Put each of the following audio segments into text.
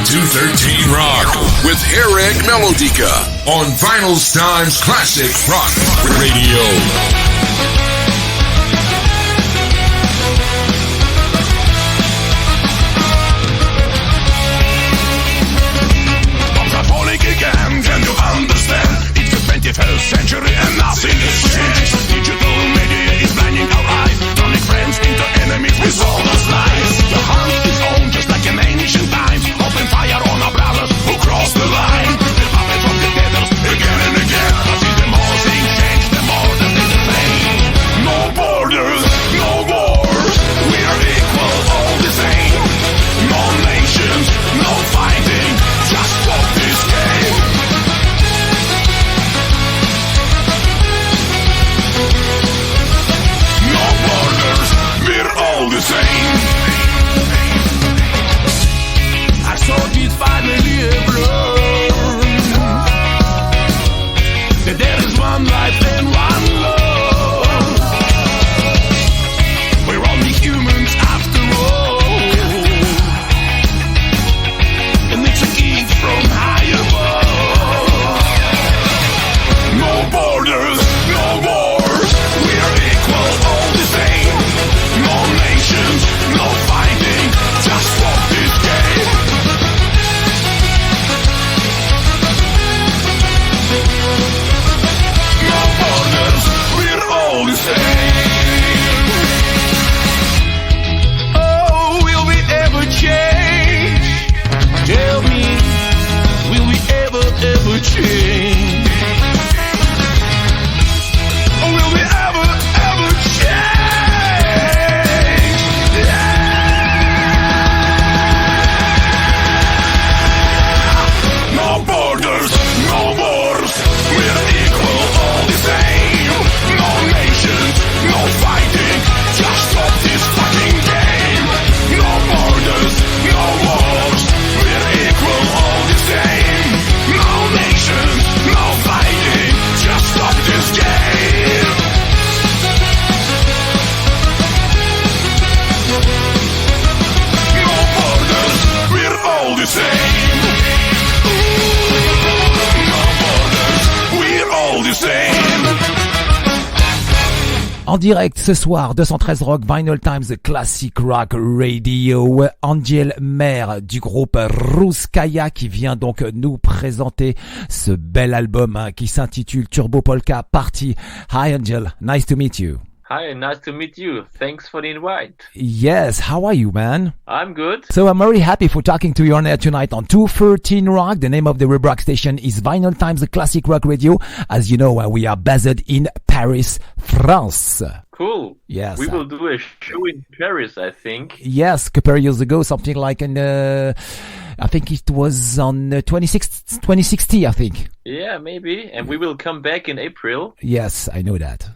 213Rock with Harrag Melodica on Vinylestimes Classic Rock Radio. Can you understand? It's the 21st century and nothing has changed. Digital media is blinding our eyes, turning friends into enemies with all those lies. The hunt is on just like in ancient times. Open fire on our brothers who cross the line. The puppets of dictators again and again. I see the more things change, the more that they play. No borders, no wars. We are equal, all the same. No nations, no fighting. Just stop this game. No borders, we're all the same. I saw this finally learned that there is one life and one love. We're only humans after all, and it's a gift from high above. No borders, no wars, we are equal, all the same. No nations, no fighting, just stop this game. No borders, we're all the same. Oh, will we ever change? Tell me, will we ever change? Or will we ever change? Yeah! No borders, no wars, we're equal, all the same. No nations, no fighting, just stop this fucking game. No borders, no wars, we're equal, all the same. No nations, no fighting, just stop this game. No borders, we're all the same. No borders, we're all the same. En direct ce soir, 213 Rock, Vinylestimes Classic Rock Radio, Engel Mayr du groupe Russkaja qui vient donc nous présenter ce bel album qui s'intitule Turbopolka Party. Hi Engel, nice to meet you. Hi, nice to meet you. Thanks for the invite. Yes, how are you, man? I'm good. So I'm very happy for talking to you on air tonight on 213 Rock. The name of the Rock station is Vinylestimes Classic Rock Radio. As you know, we are based in Paris, France. Cool. Yes. We will do a show in Paris, I think. Yes, a couple of years ago, something like in, I think it was on 2060, I think. Yeah, maybe. And we will come back in April. Yes, I know that.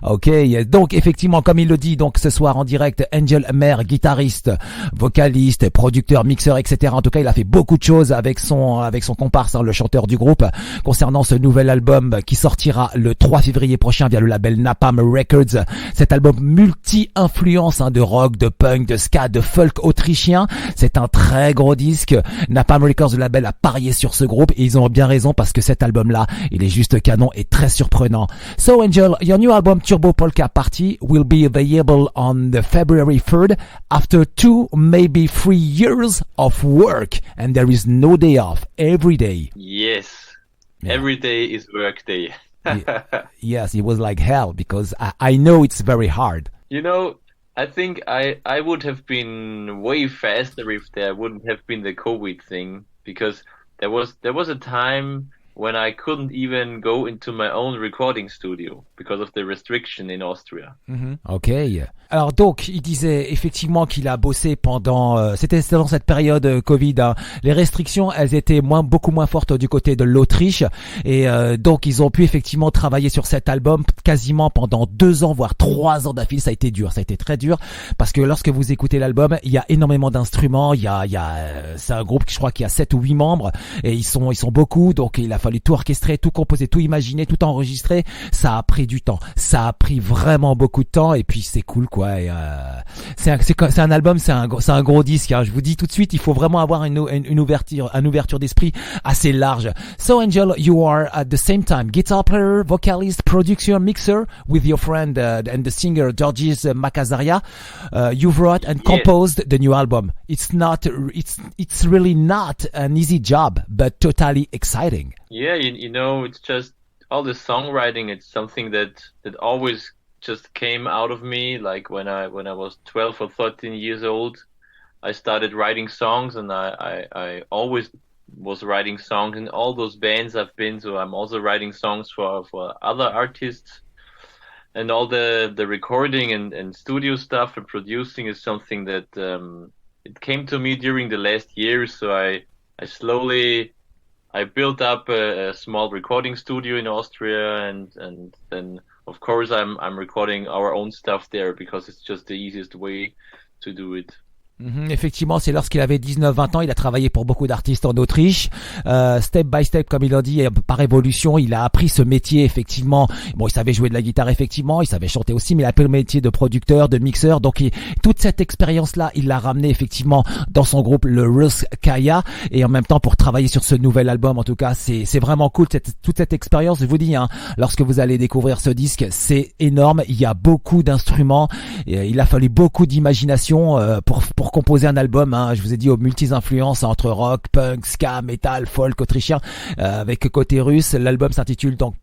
Ok, donc effectivement, comme il le dit, donc ce soir en direct, Engel Mayr, guitariste, vocaliste, producteur, mixeur, etc. En tout cas, il a fait beaucoup de choses avec son comparse, hein, le chanteur du groupe, concernant ce nouvel album qui sortira le 3 février prochain via le label Napalm Records. Cet album multi-influence, hein, de rock, de punk, de ska, de folk autrichien. C'est un très gros disque. Napalm Records, le label, a parié sur ce groupe et ils ont bien raison parce que cet album-là, il est juste canon et très surprenant. So Engel, your new album Turbopolka Party will be available on the February 3rd after 2, maybe 3 years of work, and there is no day off every day. Yes. Yeah. Every day is work day. Yes, it was like hell because I know it's very hard. You know, I think I would have been way faster if there wouldn't have been the COVID thing, because there was a time when I couldn't even go into my own recording studio because of the restriction in Austria. Mm-hmm. Ok. Alors donc, il disait effectivement qu'il a bossé pendant... c'était dans cette période Covid. Hein. Les restrictions, elles étaient beaucoup moins fortes du côté de l'Autriche. Et donc, ils ont pu effectivement travailler sur cet album quasiment pendant 2 ans, voire 3 ans d'affilée. Ça a été dur, ça a été très dur. Parce que lorsque vous écoutez l'album, il y a énormément d'instruments. C'est un groupe, je crois, qui a 7 ou 8 membres. Et ils sont beaucoup. Donc, il a fallu tout orchestrer, tout composer, tout imaginer, tout enregistrer. Ça a pris du temps. Ça a pris vraiment beaucoup de temps. Et puis c'est cool, quoi. Et, c'est un album, c'est un gros disque. Hein. Je vous dis tout de suite, il faut vraiment avoir une ouverture d'esprit assez large. So Engel, you are at the same time guitar player, vocalist, producer, mixer with your friend and the singer Georgij Makazaria. You've wrote and composed the new album. It's really not an easy job, but totally exciting. Yeah, you know, it's just all the songwriting. It's something that always just came out of me. Like when I was 12 or 13 years old, I started writing songs, and I always was writing songs in all those bands I've been. So I'm also writing songs for other artists. And all the recording and studio stuff and producing is something that it came to me during the last years. So I built up a small recording studio in Austria, and then of course I'm recording our own stuff there because it's just the easiest way to do it. Effectivement, c'est lorsqu'il avait 19-20 ans, il a travaillé pour beaucoup d'artistes en Autriche. Step by step, comme il l'a dit, par évolution, il a appris ce métier, effectivement. Bon, il savait jouer de la guitare, effectivement, il savait chanter aussi, mais il a appris le métier de producteur, de mixeur. Donc, toute cette expérience-là, il l'a ramené, effectivement, dans son groupe, le Russkaja. Et en même temps, pour travailler sur ce nouvel album, en tout cas, c'est vraiment cool, toute cette expérience. Je vous dis, hein, lorsque vous allez découvrir ce disque, c'est énorme. Il y a beaucoup d'instruments. Il a fallu beaucoup d'imagination pour composer un album, hein, je vous ai dit, aux multi-influences entre rock, punk, ska, metal, folk autrichien, avec côté russe. L'album s'intitule donc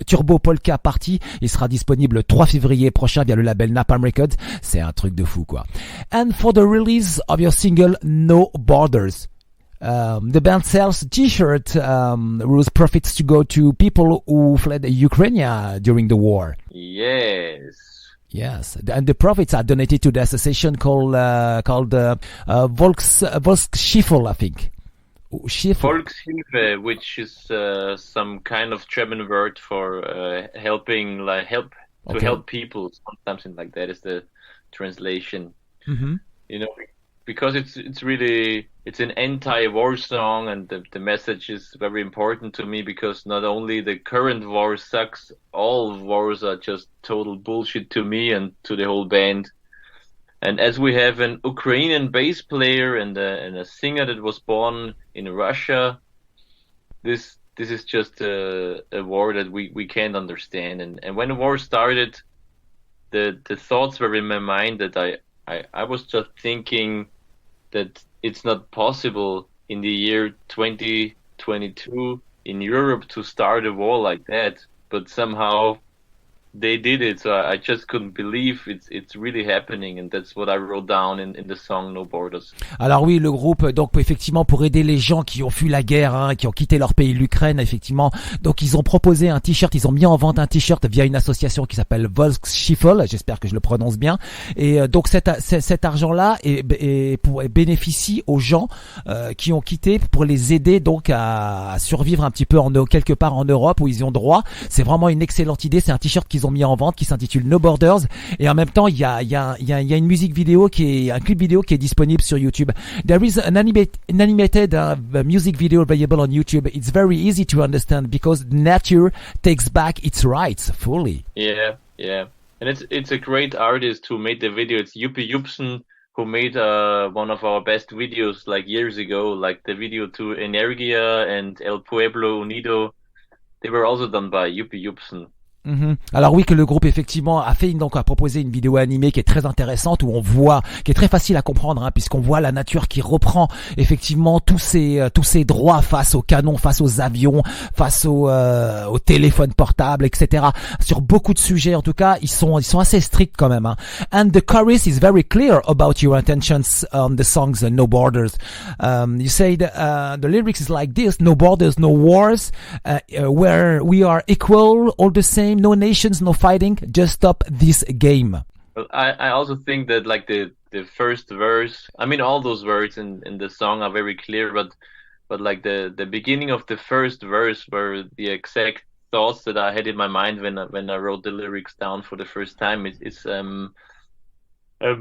Turbopolka Party. Il sera disponible le 3 février prochain via le label Napalm Records. C'est un truc de fou, quoi. And for the release of your single No Borders, the band sells t-shirt whose profits to go to people who fled Ukraine during the war. Yes, and the profits are donated to the association called Volkshilfe, I think. Volkshilfe, which is some kind of German word for helping, like help people. Something like that is the translation. Mm-hmm. You know, because it's really an anti-war song, and the message is very important to me because not only the current war sucks, all wars are just total bullshit to me and to the whole band. And as we have an Ukrainian bass player and a singer that was born in Russia, this is just a war that we can't understand. And when the war started, the thoughts were in my mind that I was just thinking that it's not possible in the year 2022 in Europe to start a war like that, but somehow they did it. So I just couldn't believe it's really happening, and that's what I wrote down in the song No Borders. Alors oui, le groupe, donc effectivement pour aider les gens qui ont fui la guerre, hein, qui ont quitté leur pays, l'Ukraine, effectivement. Donc ils ont proposé un t-shirt, ils ont mis en vente un t-shirt via une association qui s'appelle Volkshilfe, j'espère que je le prononce bien. Et donc cet argent-là bénéficie aux gens qui ont quitté pour les aider donc à survivre un petit peu quelque part en Europe où ils y ont droit. C'est vraiment une excellente idée. C'est un t-shirt qu'ils ont mis en vente qui s'intitule No Borders, et en même temps il y a une musique vidéo un clip vidéo qui est disponible sur YouTube. There is an animated music video available on YouTube. It's very easy to understand because nature takes back its rights fully. Yeah, and it's a great artist who made the video. It's Yuppie Jupsen, who made one of our best videos like years ago, like the video to Energia and El Pueblo Unido. They were also done by Yuppie Jupsen. Mm-hmm. Alors oui, que le groupe effectivement a proposé une vidéo animée qui est très intéressante, où on voit, qui est très facile à comprendre, hein, puisqu'on voit la nature qui reprend effectivement tous ses droits face aux canons, face aux avions, face aux téléphones portables, etc. Sur beaucoup de sujets, en tout cas, ils sont assez stricts quand même. Hein. And the chorus is very clear about your intentions on the songs No Borders. You said the lyrics is like this: no borders, no wars, where we are equal, all the same. No nations, no fighting, just stop this game. Well, I also think that like the first verse, I mean all those words in the song are very clear, but like the beginning of the first verse were the exact thoughts that I had in my mind when I wrote the lyrics down for the first time. It's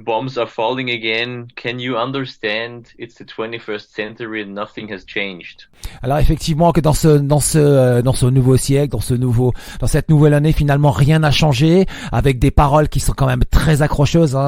bombs are falling again. Can you understand? It's the 21st century and nothing has changed. Alors effectivement que dans ce nouveau siècle, dans cette nouvelle année, finalement rien n'a changé, avec des paroles qui sont quand même très accrocheuses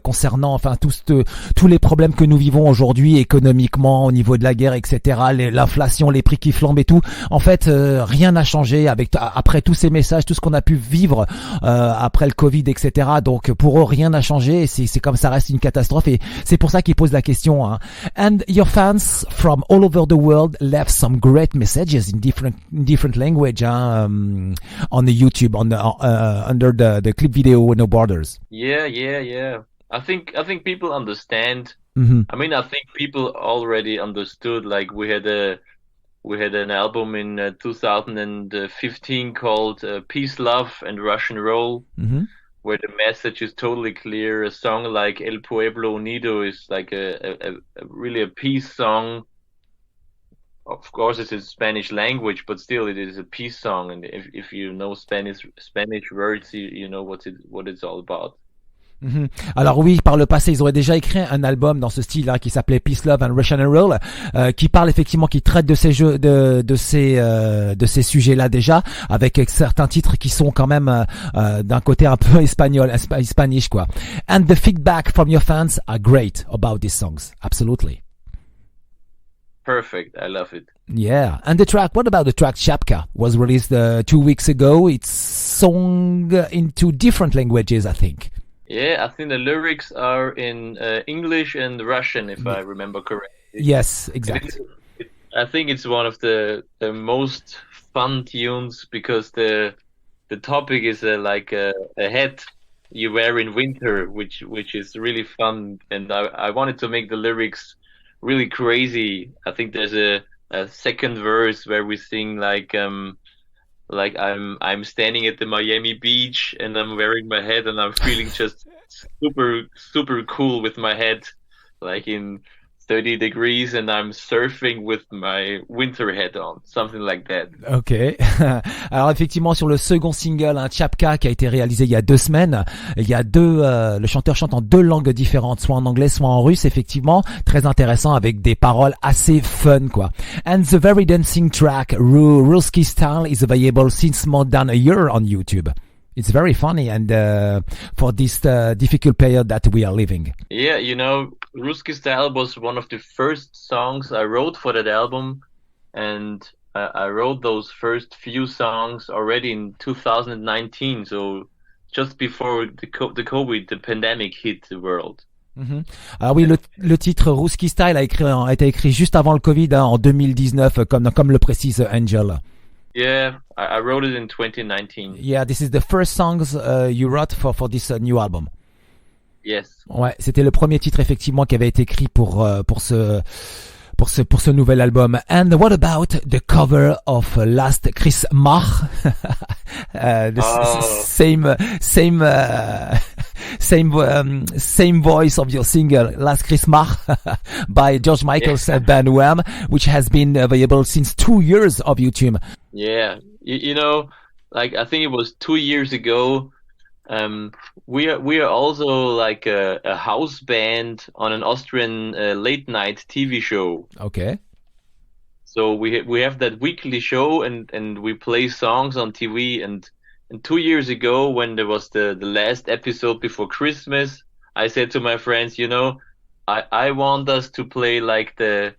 concernant tous les problèmes que nous vivons aujourd'hui économiquement, au niveau de la guerre, etc. L'inflation, les prix qui flambent et tout. En fait, rien n'a changé après tous ces messages, tout ce qu'on a pu vivre après le Covid, etc. Donc pour eux rien n'a changé. C'est comme ça reste une catastrophe et c'est pour ça qu'ils posent la question. And your fans from all over the world left some great messages in different language on the YouTube under the clip video No Borders. Yeah. I think people understand. Mm-hmm. I mean, I think people already understood. Like we had an album in 2015 called Peace, Love, and Russian Roll. Mm-hmm. Where the message is totally clear. A song like El Pueblo Unido is like a really a peace song. Of course, it's in Spanish language, but still, it is a peace song. And if you know Spanish words, you know what it's all about. Mm-hmm. Alors oui, par le passé, ils auraient déjà écrit un album dans ce style qui s'appelait Peace, Love and Russian Roll, qui parle effectivement, qui traite de ces jeux, de ces sujets-là déjà, avec certains titres qui sont quand même d'un côté un peu hispanish quoi. And the feedback from your fans are great about these songs, absolutely. Perfect, I love it. Yeah, and what about the track Shapka? Was released 2 weeks ago. It's sung into different languages, I think. Yeah, I think the lyrics are in English and Russian, if I remember correctly. Yes, exactly. I think it's one of the most fun tunes because the topic is like a hat you wear in winter, which is really fun. And I wanted to make the lyrics really crazy. I think there's a second verse where we sing like I'm standing at the Miami beach and I'm wearing my hat and I'm feeling just super cool with my hat, like in 30 degrees, and I'm surfing with my winter hat on, something like that. Ok. Alors effectivement, sur le second single, Shapka, qui a été réalisé il y a 2 semaines, le chanteur chante en 2 langues différentes, soit en anglais, soit en russe, effectivement, très intéressant, avec des paroles assez fun, quoi. And the very dancing track, Russki Style, is available since more than a year on YouTube. It's very funny and for this difficult period that we are living. Yeah, you know, Russki Style was one of the first songs I wrote for that album, and I wrote those first few songs already in 2019, so just before the COVID, the pandemic hit the world. Mm-hmm. Alors oui, le titre Russki Style a été écrit juste avant le Covid, en 2019, comme le précise Engel. Yeah, I wrote it in 2019. Yeah, this is the first songs you wrote for this new album. Yes. Ouais, c'était le premier titre effectivement qui avait été écrit pour ce nouvel album. And what about the cover of Last Christmas? Same voice of your single Last Christmas by Georgij Bain, which has been available since 2 years of YouTube. Yeah, you know, like I think it was 2 years ago. We are also like a house band on an Austrian late night TV show. Okay. So we have that weekly show and we play songs on TV. And 2 years ago, when there was the last episode before Christmas, I said to my friends, you know, I want us to play like the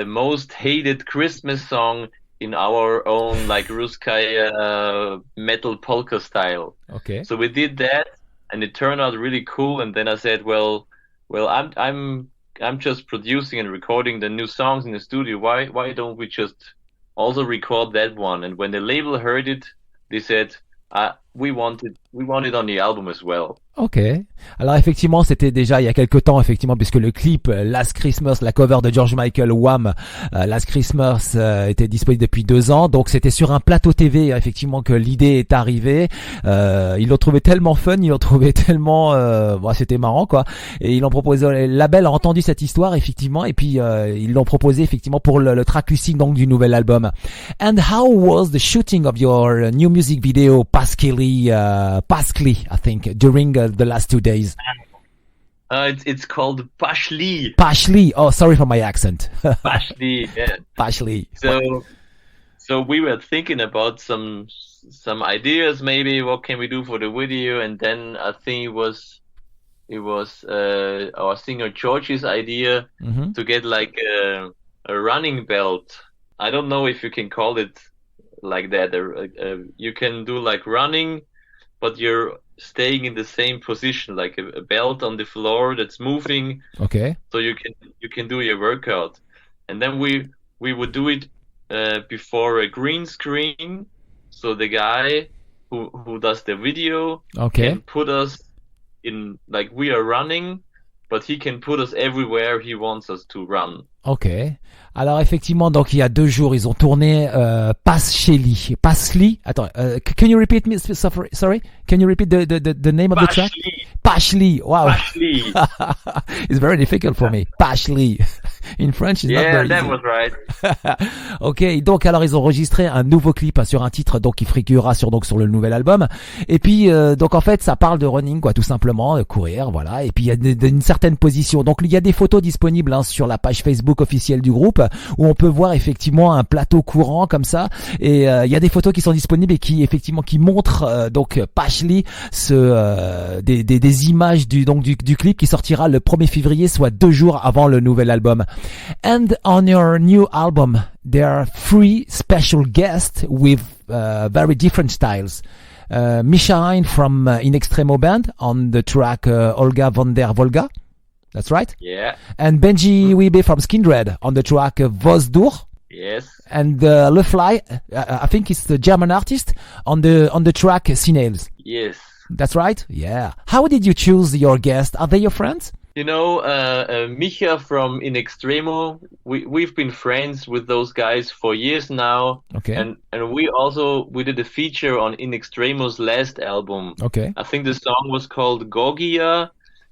most hated Christmas song in our own like Russkaja metal polka style. Okay. So we did that, and it turned out really cool. And then I said, well, I'm just producing and recording the new songs in the studio. Why don't we just also record that one? And when the label heard it, they said, we want it on the album as well. Ok. Alors effectivement, c'était déjà il y a quelque temps, effectivement, puisque le clip Last Christmas, la cover de George Michael Wham, Last Christmas était disponible depuis 2 ans. Donc c'était sur un plateau TV, effectivement, que l'idée est arrivée. Ils l'ont trouvé tellement fun, ils l'ont trouvé tellement, c'était marrant, quoi. Et ils l'ont proposé. Le label a entendu cette histoire, effectivement, et puis ils l'ont proposé, effectivement, pour le track listing donc du nouvel album. And how was the shooting of your new music video Paschli very Paschli, I think, during the last 2 days. It's called Paschli. Paschli. Oh, sorry for my accent. Paschli, yeah. Paschli. So we were thinking about some ideas, maybe what can we do for the video, and then I think it was our singer Georgij's idea to get like a running belt. I don't know if you can call it like that. You can do like running, but you're staying in the same position, like a belt on the floor that's moving. Okay. So you can do your workout, and then we would do it before a green screen. So the guy who does the video can put us in, like we are running, but he can put us everywhere he wants us to run. Ok. Alors effectivement, donc il y a 2 jours, ils ont tourné Paschli. Attends, can you repeat me? Sorry, can you repeat the name of the track? Paschli. Wow. Paschli. It's very difficult for me. Paschli. In French, it's not very that easy. was right. Ok, donc alors ils ont enregistré un nouveau clip sur un titre donc qui figurera sur le nouvel album. Et puis donc en fait ça parle de running quoi, tout simplement, courir, voilà. Et puis il y a une certaine position. Donc il y a des photos disponibles sur la page Facebook officielle du groupe où on peut voir effectivement un plateau courant comme ça. Et il y a des photos qui sont disponibles et qui effectivement qui montrent donc Paschli des images du clip qui sortira le 1er février, soit 2 jours avant le nouvel album. And on your new album, there are 3 special guests with very different styles. Misha from In Extremo Band on the track Olga von der Wolga. That's right? Yeah. And Benji Wiebe from Skindred on the track Vozdukh. Yes. And Le Fly, I think it's the German artist, on the track Senales. Yes. That's right? Yeah. How did you choose your guests? Are they your friends? You know, Micha from In Extremo, we've been friends with those guys for years now. Okay. And we did a feature on In Extremo's last album. Okay. I think the song was called Georgij,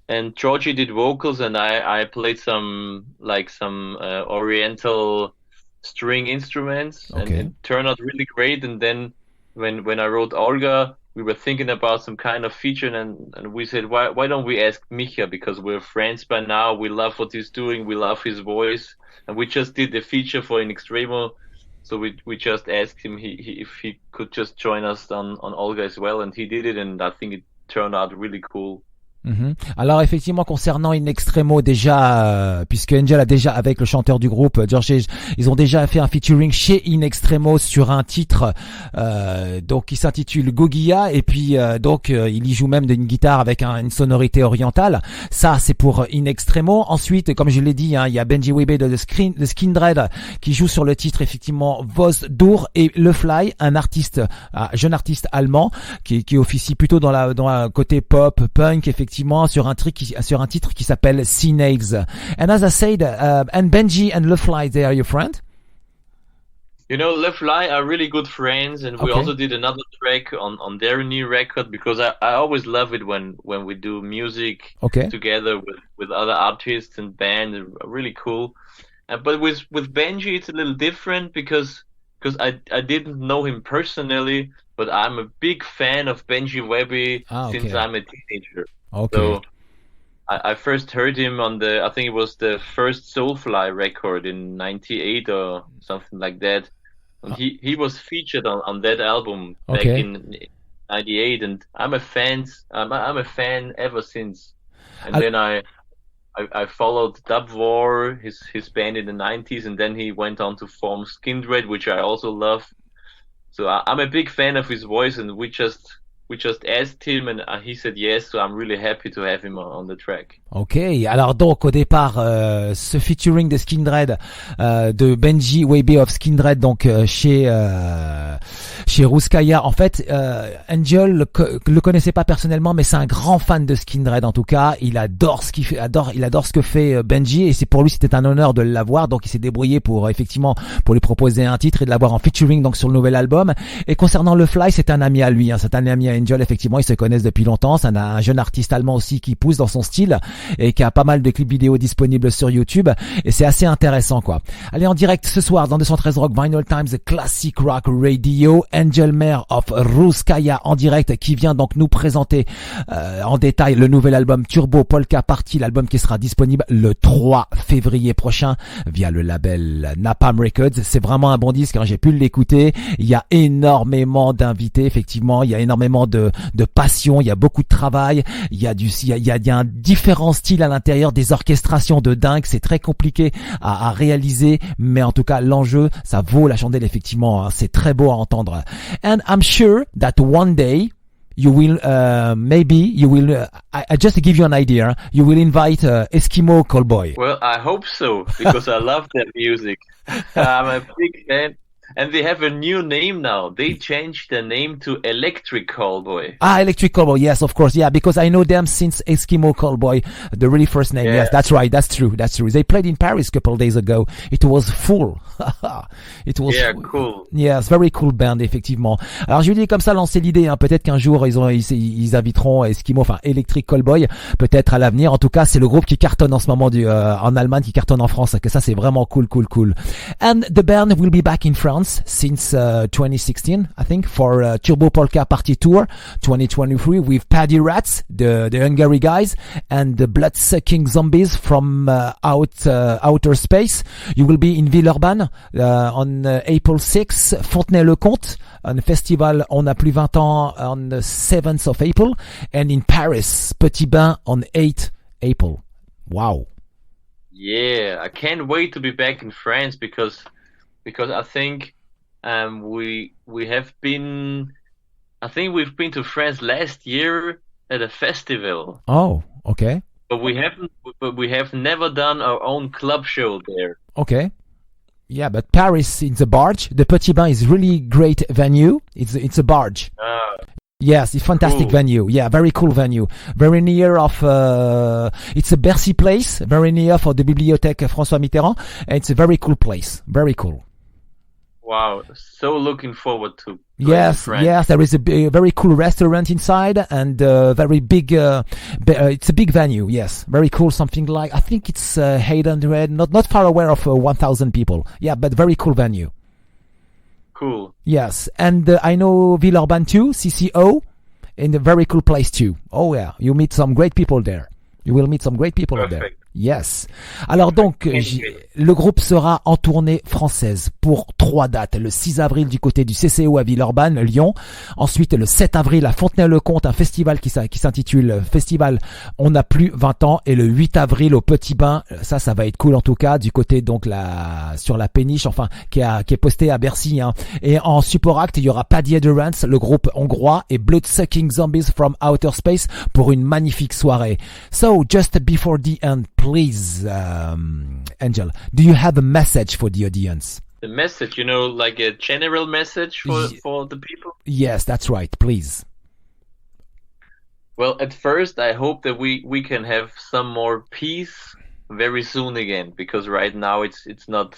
and Georgij did vocals, and I played some oriental string instruments, and it turned out really great. And then when I wrote Olga, we were thinking about some kind of feature, and we said, why don't we ask Micha, because we're friends by now, we love what he's doing, we love his voice, and we just did the feature for In Extremo, so we just asked him if he could just join us on Olga as well, and he did it, and I think it turned out really cool. Alors effectivement concernant In Extremo déjà puisque Engel a déjà avec le chanteur du groupe Georgij, ils ont déjà fait un featuring chez In Extremo sur un titre donc qui s'intitule Georgij, et puis donc il y joue même d'une guitare avec une sonorité orientale. Ça c'est pour In Extremo. Ensuite, comme je l'ai dit, il y a Benji Wiebe de Skindred qui joue sur le titre effectivement Vozdukh, et Le Fly, un jeune artiste allemand qui officie plutôt dans la côté pop punk, effectivement sur un titre qui s'appelle Senales. And as I said, and Benji and Le Fly, they are your friend? You know, Le Fly are really good friends, and we also did another track on their new record, because I always love it when we do music together with other artists and bands. Really cool. But with Benji, it's a little different because I didn't know him personally, but I'm a big fan of Benji Wiebe since I'm a teenager. Okay. So I first heard him on I think it was the first Soulfly record in 98 or something like that. And he was featured on that album back in 98, and I'm a fan ever since. And then I followed Dub War, his band in the 90s, and then he went on to form Skindred, which I also love. So I'm a big fan of his voice, and we just asked him, and he said yes, so I'm really happy to have him on the track. Ok, alors donc au départ ce featuring de Skindred, de Benji Wiebe of Skindred, donc chez Russkaja. En fait, Engel le connaissait pas personnellement, mais c'est un grand fan de Skindred. En tout cas, il adore ce qu'il fait, il adore ce que fait Benji, et c'est pour lui c'était un honneur de l'avoir. Donc il s'est débrouillé pour lui proposer un titre et de l'avoir en featuring donc sur le nouvel album. Et concernant Le Fly, c'est un ami à lui, c'est un ami et Engel, effectivement, ils se connaissent depuis longtemps. C'est un jeune artiste allemand aussi qui pousse dans son style et qui a pas mal de clips vidéo disponibles sur YouTube. Et c'est assez intéressant, quoi. Allez, en direct ce soir dans 213 Rock Vinyl Times Classic Rock Radio, Engel Mayr of Russkaja en direct qui vient donc nous présenter en détail le nouvel album Turbopolka Party, l'album qui sera disponible le 3 février prochain via le label Napalm Records. C'est vraiment un bon disque, hein, j'ai pu l'écouter. Il y a énormément d'invités, effectivement, il y a énormément de passion, il y a beaucoup de travail, il y a un différent style à l'intérieur, des orchestrations de dingue, c'est très compliqué à réaliser, mais en tout cas l'enjeu, ça vaut la chandelle, effectivement, hein, c'est très beau à entendre. And I'm sure that one day you will I just to give you an idea, you will invite Eskimo Callboy. Well, I hope so, because I love that music. I'm a big fan. And they have a new name now. They changed the name to Electric Callboy. Electric Callboy, yes, of course, yeah, because I know them since Eskimo Callboy, the really first name. Yeah. Yes, that's right, that's true. They played in Paris a couple of days ago. It was full. It was cool. Yes, very cool band, effectivement. Alors, je lui dis comme ça, lancer l'idée, hein. Peut-être qu'un jour, ils inviteront Eskimo, enfin, Electric Callboy, peut-être à l'avenir. En tout cas, c'est le groupe qui cartonne en ce moment en Allemagne, qui cartonne en France. Que ça, c'est vraiment cool. And the band will be back in France since 2016, I think, for Turbopolka Party Tour 2023 with Paddy Rats, the Hungary guys, and the blood-sucking zombies from outer space. You will be in Villeurbanne on April 6, Fontenay-le-Comte, on the festival On a plus 20 ans on the 7th of April, and in Paris, Petit Bain on 8th April. Wow. Yeah, I can't wait to be back in France because I think we have been, I think we've been to France last year at a festival. Oh, okay. But we have never done our own club show there. Okay. Yeah, but Paris in the barge. The Petit Bain is really great venue. It's a barge. Yes, it's fantastic venue. Yeah, very cool venue. Very near of, it's a Bercy place, very near for the Bibliothèque François Mitterrand. And it's a very cool place. Very cool. Wow, so looking forward to. Yes, there is a very cool restaurant inside and very big, it's a big venue, yes. Very cool, something like, I think it's 800, not far away of 1,000 people. Yeah, but very cool venue. Cool. Yes, and I know Villeurbanne too, CCO, in a very cool place too. Oh yeah, you meet some great people there. You will meet some great people there. Yes. Alors donc, le groupe sera en tournée française pour 3 dates. Le 6 avril du côté du CCO à Villeurbanne, Lyon. Ensuite, le 7 avril à Fontenay-le-Comte, un festival qui s'intitule Festival On a plus 20 ans. Et le 8 avril au Petit Bain, ça va être cool en tout cas, du côté donc sur la péniche, enfin, qui est posté à Bercy, hein. Et en support act, il y aura Paddy Adherents, le groupe hongrois, et Blood-Sucking Zombies from Outer Space pour une magnifique soirée. So, just before the end, please, Engel, do you have a message for the audience? The message, like a general message for the people? Yes, that's right, please. Well, at first, I hope that we can have some more peace very soon again, because right now it's not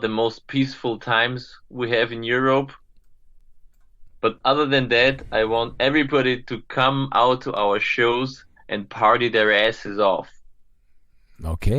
the most peaceful times we have in Europe. But other than that, I want everybody to come out to our shows and party their asses off. Ok.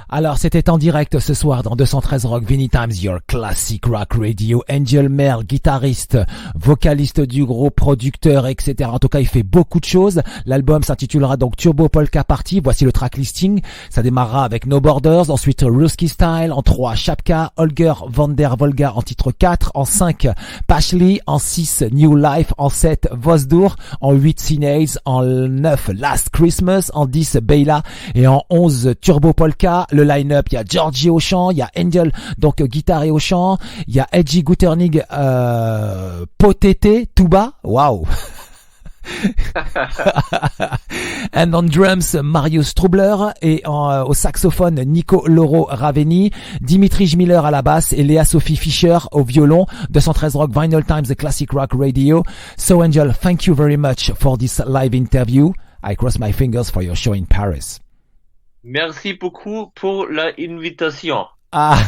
Alors, c'était en direct ce soir dans 213 Rock Vinyl Times, your classic rock radio. Engel Mayr, guitariste, vocaliste du groupe, producteur, etc. En tout cas, il fait beaucoup de choses. L'album s'intitulera donc Turbopolka Party. Voici le track listing. Ça démarrera avec No Borders. Ensuite, Russki Style. En 3, Shapka, Olga, Volga en titre 4. En 5, Paschli. En 6, New Life. En 7, Vozdukh. En 8, Senales. En 9, Last Christmas. En 10, Baila. Et en 11, Turbopolka. Le line-up, il y a Georgij au chant, il y a Engel, donc guitare et au chant, il y a Gutternigg, Potete, Tuba, wow. And on drums, Stübler, et au saxophone, Nico, Loro, Ravenni, Dimitrij à la basse et Lea-Sophie Fischer au violon. 213 Rock Vinyl Times, the classic rock radio. So Engel, thank you very much for this live interview. I cross my fingers for your show in Paris. Merci beaucoup pour l'invitation. Ah,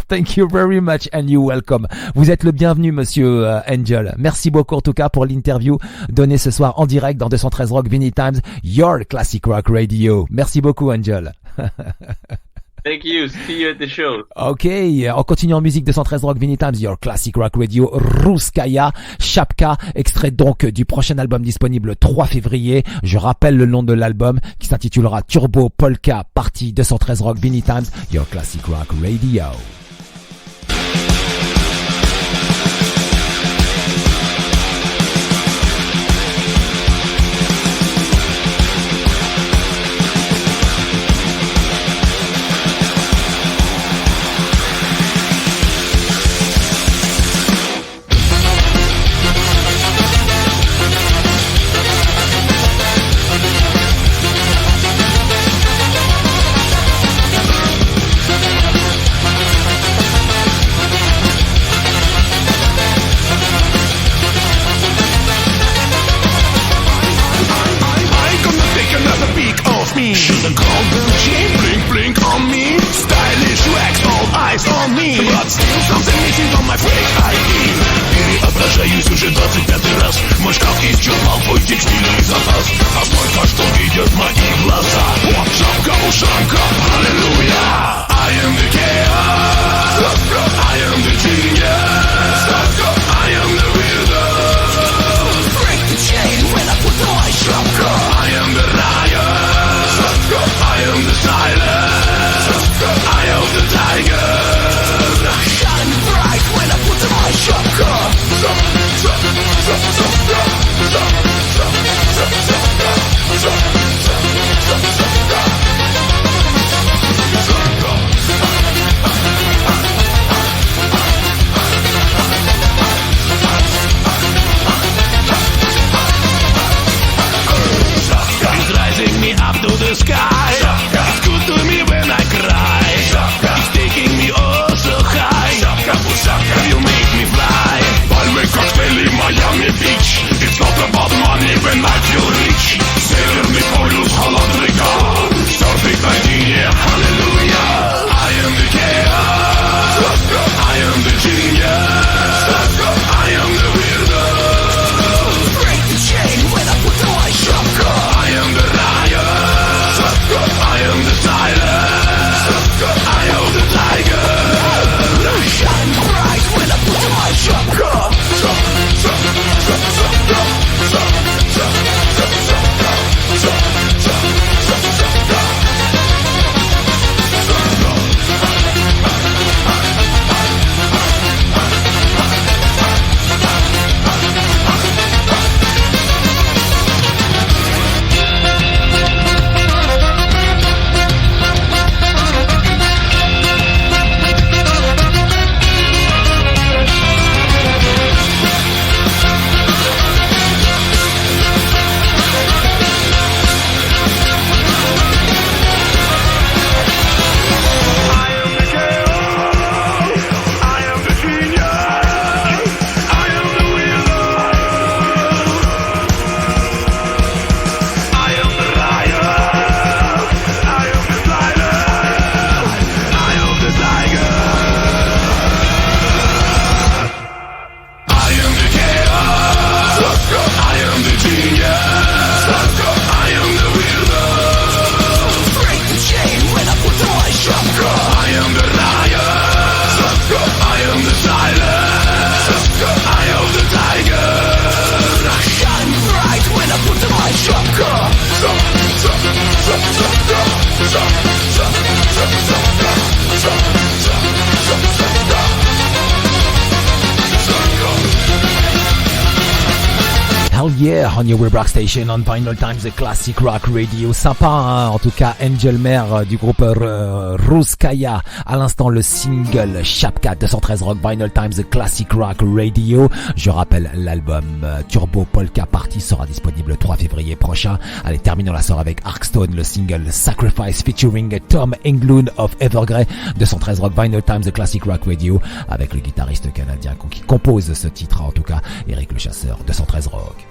thank you very much and you welcome. Vous êtes le bienvenu, monsieur Engel. Merci beaucoup en tout cas pour l'interview donnée ce soir en direct dans 213 Rock Vinylestimes, your classic rock radio. Merci beaucoup, Engel. Thank you. See you at the show. Ok, on continue en musique 213 Rock Vinylestimes, your classic rock radio, Russkaja, Shapka, extrait donc du prochain album disponible le 3 février. Je rappelle le nom de l'album qui s'intitulera Turbopolka, partie 213 Rock Vinylestimes, your classic rock radio. Should the golden chain blink blink on me? Stylish wax, all eyes on me. But still something missing on my fake ID. Переображаюсь уже 25 раз. Мой шкаф исчерпал твой текстильный запас. А только что видят мои глаза. Вот шапка-ушанка, аллилуйя. I am the chaos, I am the genius, I am the weirdo. Break the chain when I put on my shapka. I am the riot. I am the silence, I am the tiger. Shine bright when I put on my shapka. It's rising me up to the sky. It's good to me when I cry. It's taking me oh so high. You make me fly. Palmy cocktail in Miami Beach. It's not about money when I feel rich. Северный полюс, Холland река. Surfing Nigeria, hallelujah. I am the chaos. I am the genius. I am the weirdo. Break the chain when I put on my shapka. I am the riot. I am the silence. I am the tiger. Shine bright when I put on my shapka. Hell yeah, on your web rock station, on Vinylestimes, the classic rock radio. Sympa, hein, en tout cas, Engel Mayr du groupe Russkaja. À l'instant, le single Shapka 213 Rock Vinylestimes, the classic rock radio. Je rappelle, l'album Turbopolka Party sera disponible le 3 février prochain. Allez, terminons la soirée avec Arkstone, le single Sacrifice featuring Tom Engel of Evergrey. 213 Rock Vinylestimes, the classic rock radio. Avec le guitariste canadien qui compose ce titre, en tout cas, Eric le Chasseur, 213 Rock.